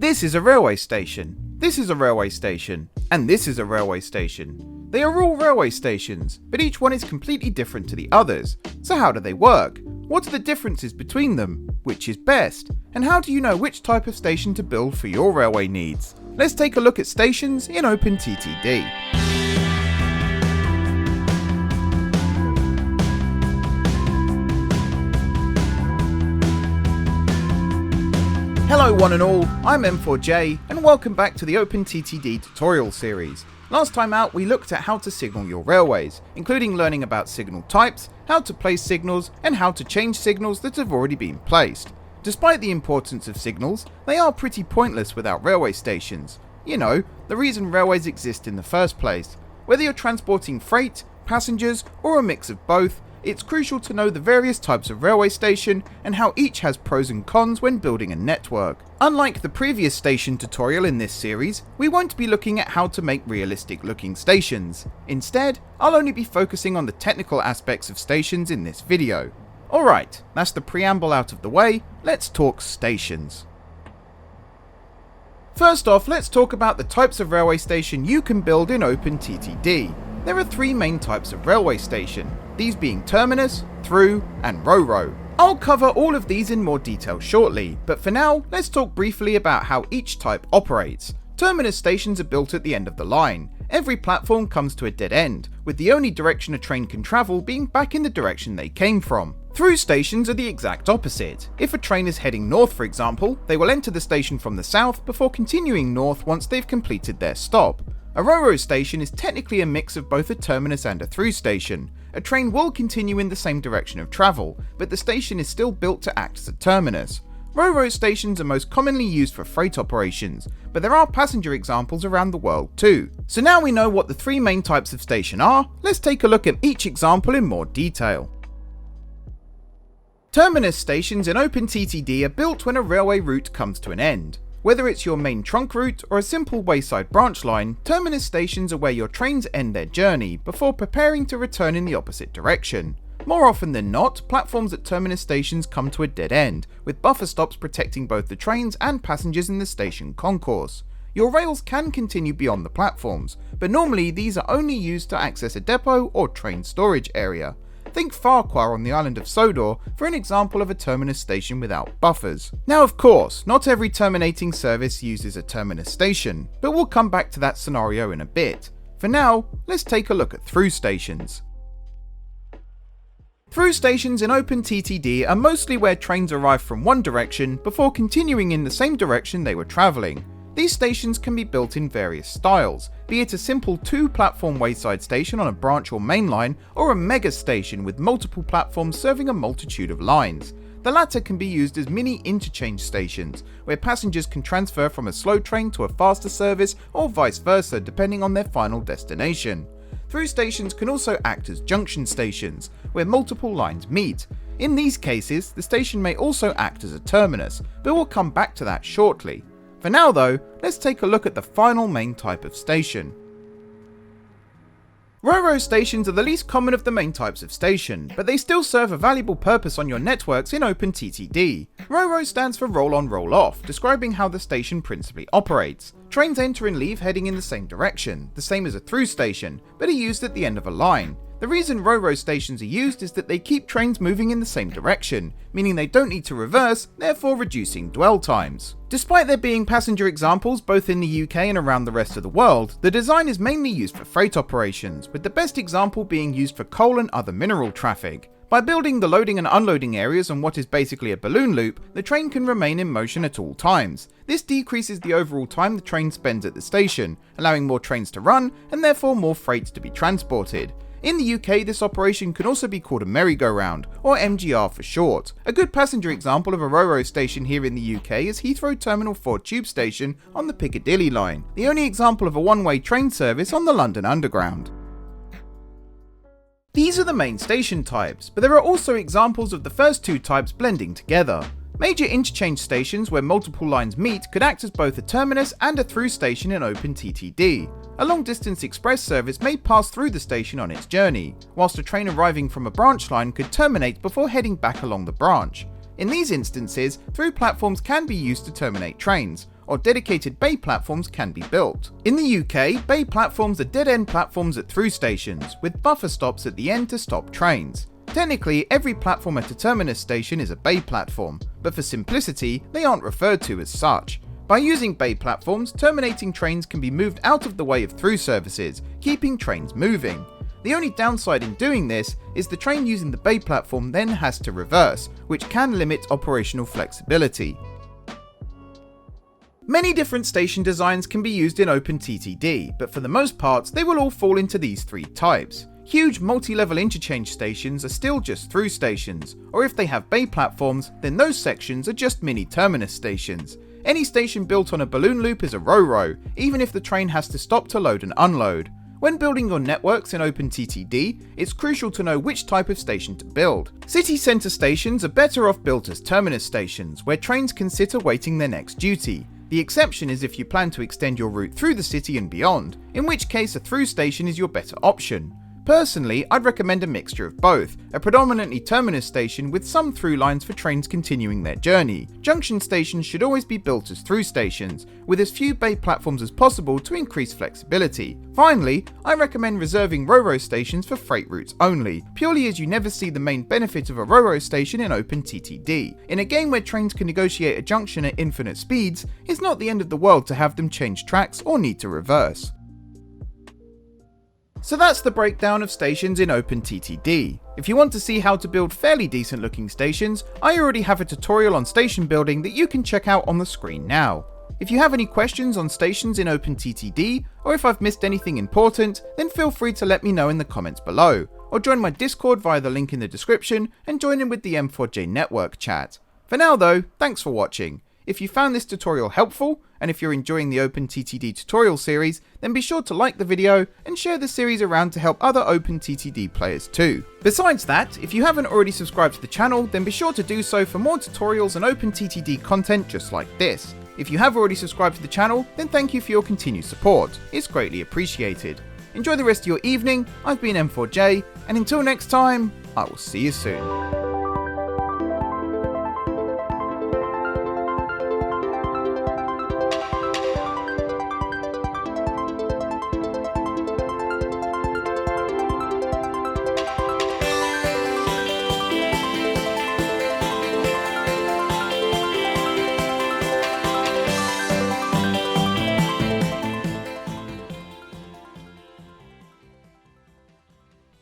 This is a railway station, this is a railway station, and this is a railway station. They are all railway stations, but each one is completely different to the others. So how do they work? What are the differences between them? Which is best? And how do you know which type of station to build for your railway needs? Let's take a look at stations in OpenTTD. Hello one and all, I'm M4J and welcome back to the OpenTTD tutorial series. Last time out we looked at how to signal your railways, including learning about signal types, how to place signals, and how to change signals that have already been placed. Despite the importance of signals, they are pretty pointless without railway stations. You know, the reason railways exist in the first place. Whether you're transporting freight, passengers, or a mix of both, it's crucial to know the various types of railway station and how each has pros and cons when building a network. Unlike the previous station tutorial in this series, we won't be looking at how to make realistic looking stations. Instead, I'll only be focusing on the technical aspects of stations in this video. Alright, that's the preamble out of the way, let's talk stations. First off, let's talk about the types of railway station you can build in OpenTTD. There are three main types of railway station, these being Terminus, Through, and Ro-Ro. I'll cover all of these in more detail shortly, but for now, let's talk briefly about how each type operates. Terminus stations are built at the end of the line. Every platform comes to a dead end, with the only direction a train can travel being back in the direction they came from. Through stations are the exact opposite. If a train is heading north, for example, they will enter the station from the south before continuing north once they've completed their stop. A Ro-Ro station is technically a mix of both a terminus and a through station. A train will continue in the same direction of travel, but the station is still built to act as a terminus. Ro-Ro stations are most commonly used for freight operations, but there are passenger examples around the world too. So now we know what the three main types of station are, let's take a look at each example in more detail. Terminus stations in OpenTTD are built when a railway route comes to an end. Whether it's your main trunk route or a simple wayside branch line, terminus stations are where your trains end their journey before preparing to return in the opposite direction. More often than not, platforms at terminus stations come to a dead end, with buffer stops protecting both the trains and passengers in the station concourse. Your rails can continue beyond the platforms, but normally these are only used to access a depot or train storage area. Think Farquhar on the island of Sodor for an example of a terminus station without buffers. Now of course, not every terminating service uses a terminus station, but we'll come back to that scenario in a bit. For now, let's take a look at through stations. Through stations in OpenTTD are mostly where trains arrive from one direction before continuing in the same direction they were travelling. These stations can be built in various styles, be it a simple two-platform wayside station on a branch or main line, or a mega station with multiple platforms serving a multitude of lines. The latter can be used as mini interchange stations, where passengers can transfer from a slow train to a faster service or vice versa depending on their final destination. Through stations can also act as junction stations, where multiple lines meet. In these cases, the station may also act as a terminus, but we'll come back to that shortly. For now though, let's take a look at the final main type of station. Ro-Ro stations are the least common of the main types of station, but they still serve a valuable purpose on your networks in OpenTTD. Ro-Ro stands for roll on roll off, describing how the station principally operates. Trains enter and leave heading in the same direction, the same as a through station, but are used at the end of a line. The reason Ro-Ro stations are used is that they keep trains moving in the same direction, meaning they don't need to reverse, therefore reducing dwell times. Despite there being passenger examples both in the UK and around the rest of the world, the design is mainly used for freight operations, with the best example being used for coal and other mineral traffic. By building the loading and unloading areas on what is basically a balloon loop, the train can remain in motion at all times. This decreases the overall time the train spends at the station, allowing more trains to run and therefore more freight to be transported. In the UK, this operation can also be called a merry-go-round, or MGR for short. A good passenger example of a Ro-Ro station here in the UK is Heathrow Terminal 4 tube station on the Piccadilly line, the only example of a one-way train service on the London Underground. These are the main station types, but there are also examples of the first two types blending together. Major interchange stations where multiple lines meet could act as both a terminus and a through station in OpenTTD. A long-distance express service may pass through the station on its journey, whilst a train arriving from a branch line could terminate before heading back along the branch. In these instances, through platforms can be used to terminate trains, or dedicated bay platforms can be built. In the UK, bay platforms are dead-end platforms at through stations, with buffer stops at the end to stop trains. Technically, every platform at a terminus station is a bay platform, but for simplicity, they aren't referred to as such. By using bay platforms, terminating trains can be moved out of the way of through services, keeping trains moving. The only downside in doing this is the train using the bay platform then has to reverse, which can limit operational flexibility. Many different station designs can be used in OpenTTD, but for the most part, they will all fall into these three types. Huge multi-level interchange stations are still just through stations, or if they have bay platforms, then those sections are just mini terminus stations. Any station built on a balloon loop is a RoRo, even if the train has to stop to load and unload. When building your networks in OpenTTD, it's crucial to know which type of station to build. City centre stations are better off built as terminus stations, where trains can sit awaiting their next duty. The exception is if you plan to extend your route through the city and beyond, in which case a through station is your better option. Personally, I'd recommend a mixture of both, a predominantly terminus station with some through lines for trains continuing their journey. Junction stations should always be built as through stations, with as few bay platforms as possible to increase flexibility. Finally, I recommend reserving RoRo stations for freight routes only, purely as you never see the main benefit of a RoRo station in OpenTTD. In a game where trains can negotiate a junction at infinite speeds, it's not the end of the world to have them change tracks or need to reverse. So that's the breakdown of stations in OpenTTD. If you want to see how to build fairly decent looking stations, I already have a tutorial on station building that you can check out on the screen now. If you have any questions on stations in OpenTTD, or if I've missed anything important, then feel free to let me know in the comments below, or join my Discord via the link in the description and join in with the M4J network chat. For now though, thanks for watching. If you found this tutorial helpful, and if you're enjoying the OpenTTD tutorial series, then be sure to like the video and share the series around to help other OpenTTD players too. Besides that, if you haven't already subscribed to the channel, then be sure to do so for more tutorials and OpenTTD content just like this. If you have already subscribed to the channel, then thank you for your continued support, it's greatly appreciated. Enjoy the rest of your evening, I've been M4J, and until next time, I will see you soon.